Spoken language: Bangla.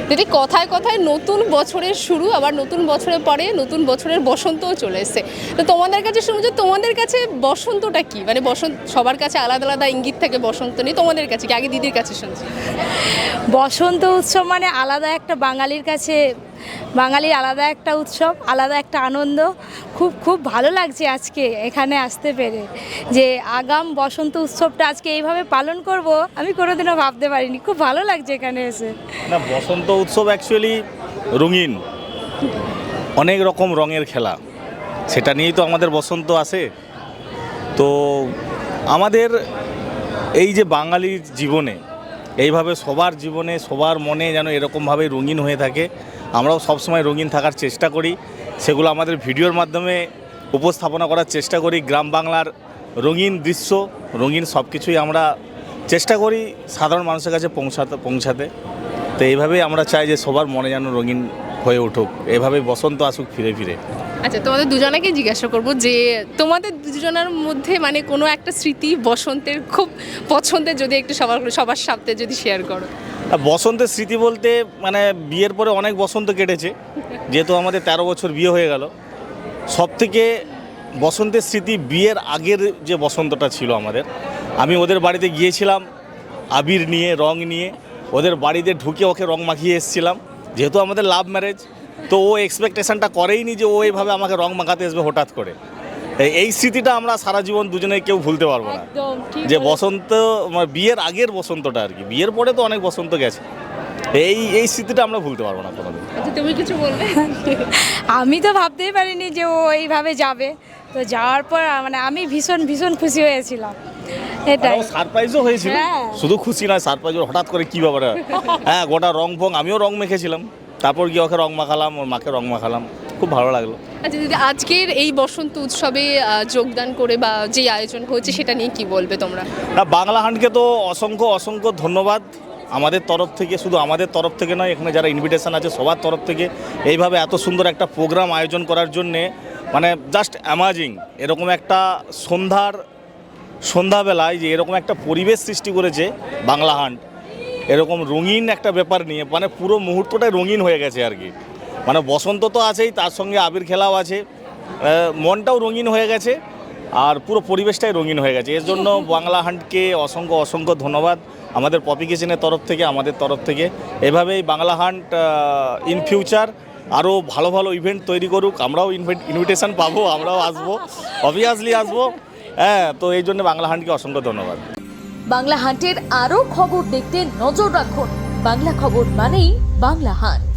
দিদি কথায় কথায় নতুন বছরের শুরু, আবার নতুন বছরের পরে নতুন বছরের বসন্তও চলে এসেছে। তো তোমাদের কাছে শুনবো যে তোমাদের কাছে বসন্তটা কি, মানে বসন্ত সবার কাছে আলাদা আলাদা ইঙ্গিত থাকে বসন্ত নিয়ে, তোমাদের কাছে কি? আগে দিদির কাছে শুনছি। বসন্ত উৎসব মানে আলাদা একটা বাঙালির কাছে, বাঙালির আলাদা একটা উৎসব, আলাদা একটা আনন্দ। খুব খুব ভালো লাগছে আজকে এখানে আসতে পেরে, যে আগাম বসন্ত উৎসবটা আজকে এইভাবে পালন করব আমি কোনোদিনও ভাবতে পারিনি। খুব ভালো লাগছে এখানে এসে। না, বসন্ত উৎসব অ্যাকচুয়ালি রঙিন, অনেক রকম রঙের খেলা, সেটা নিয়েই তো আমাদের বসন্ত আসে। তো আমাদের এই যে বাঙালির জীবনে এইভাবে সবার জীবনে সবার মনে যেন এরকমভাবে রঙিন হয়ে থাকে, আমরাও সবসময় রঙিন থাকার চেষ্টা করি। সেগুলো আমাদের ভিডিওর মাধ্যমে উপস্থাপনা করার চেষ্টা করি। গ্রাম বাংলার রঙিন দৃশ্য, রঙিন সব কিছুই আমরা চেষ্টা করি সাধারণ মানুষের কাছে পৌঁছাতে। তো এইভাবেই আমরা চাই যে সবার মনে যেন রঙিন হয়ে উঠুক, এভাবেই বসন্ত আসুক ফিরে ফিরে। আচ্ছা, তোমাদের দুজনাকে জিজ্ঞাসা করবো যে তোমাদের দুজনের মধ্যে মানে কোনো একটা স্মৃতি বসন্তের খুব পছন্দের, যদি একটু সবার সাথে যদি শেয়ার করো। বসন্তের স্মৃতি বলতে মানে বিয়ের পরে অনেক বসন্ত কেটেছে, যেহেতু আমাদের 13 বছর বিয়ে হয়ে গেল। সবথেকে বসন্তের স্মৃতি বিয়ের আগের যে বসন্তটা ছিল আমাদের। আমি ওদের বাড়িতে গিয়েছিলাম আবির নিয়ে, রং নিয়ে, ওদের বাড়িতে ঢুকে ওকে রং মাখিয়ে এসেছিলাম। যেহেতু আমাদের লাভ ম্যারেজ, তো ও এক্সপেকটেশনটা করেইনি যে ও এইভাবে আমাকে রং মাখাতে আসবে হঠাৎ করে। এই স্মৃতিটা আমরা সারা জীবন দুজনে কেউ ভুলতে পারবো না, যে বসন্ত বিয়ের আগের বসন্তটা আর কি। বিয়ের পরে তো অনেক বসন্ত গেছে, এই স্মৃতিটা আমরা ভুলতে পারবো না কোনোদিন। আচ্ছা, তুমি কিছু বলবে? আমি তো ভাবতেই পারিনি যে ও এইভাবে যাবে। তো যাওয়ার পর মানে আমি ভীষণ ভীষণ খুশি হয়েছিলাম। এটাই সারপ্রাইজও হয়েছিল, হ্যাঁ। শুধু খুশি নয়, সারপ্রাইজ হঠাৎ করে কী ব্যাপার। হ্যাঁ, গোটা রং ফং, আমিও রং মেখেছিলাম, তারপর গিয়ে ওকে রং মাখালাম, ওর মাকে রং মাখালাম, খুব ভালো লাগলো। আচ্ছা দিদি, আজকের এই বসন্ত উৎসবে যোগদান করে বা যে আয়োজন হয়েছে সেটা নিয়ে কি বলবে তোমরা? না, বাংলা হান্টকে তো অসংখ্য অসংখ্য ধন্যবাদ আমাদের তরফ থেকে, শুধু আমাদের তরফ থেকে নয়, এখানে যারা ইনভিটেশন আছে সবার তরফ থেকে। এইভাবে এত সুন্দর একটা প্রোগ্রাম আয়োজন করার জন্যে মানে জাস্ট অ্যামাজিং। এরকম একটা সন্ধ্যাবেলায় যে এরকম একটা পরিবেশ সৃষ্টি করেছে বাংলা হান্ট, এরকম রঙিন একটা ব্যাপার নিয়ে, মানে পুরো মুহূর্তটাই রঙিন হয়ে গেছে আর কি। মানে বসন্ত তো আছেই, তার সঙ্গে আবির খেলাও আছে, মনটাও রঙিন হয়ে গেছে, আর পুরো পরিবেশটাই রঙিন হয়ে গেছে। এর জন্য বাংলা হান্টকে অসংখ্য অসংখ্য ধন্যবাদ আমাদের পপি কিচেনের তরফ থেকে, আমাদের তরফ থেকে। এভাবেই বাংলা হান্ট ইন ফিউচার আরও ভালো ভালো ইভেন্ট তৈরি করুক। আমরাও ইনভিটেশন পাবো, আমরাও আসবো, অবভিয়াসলি আসবো। হ্যাঁ, তো এই জন্য বাংলা হান্টকে অসংখ্য ধন্যবাদ। বাংলা হান্টের আরও খবর দেখতে নজর রাখুন। বাংলা খবর মানেই বাংলা হান্ট।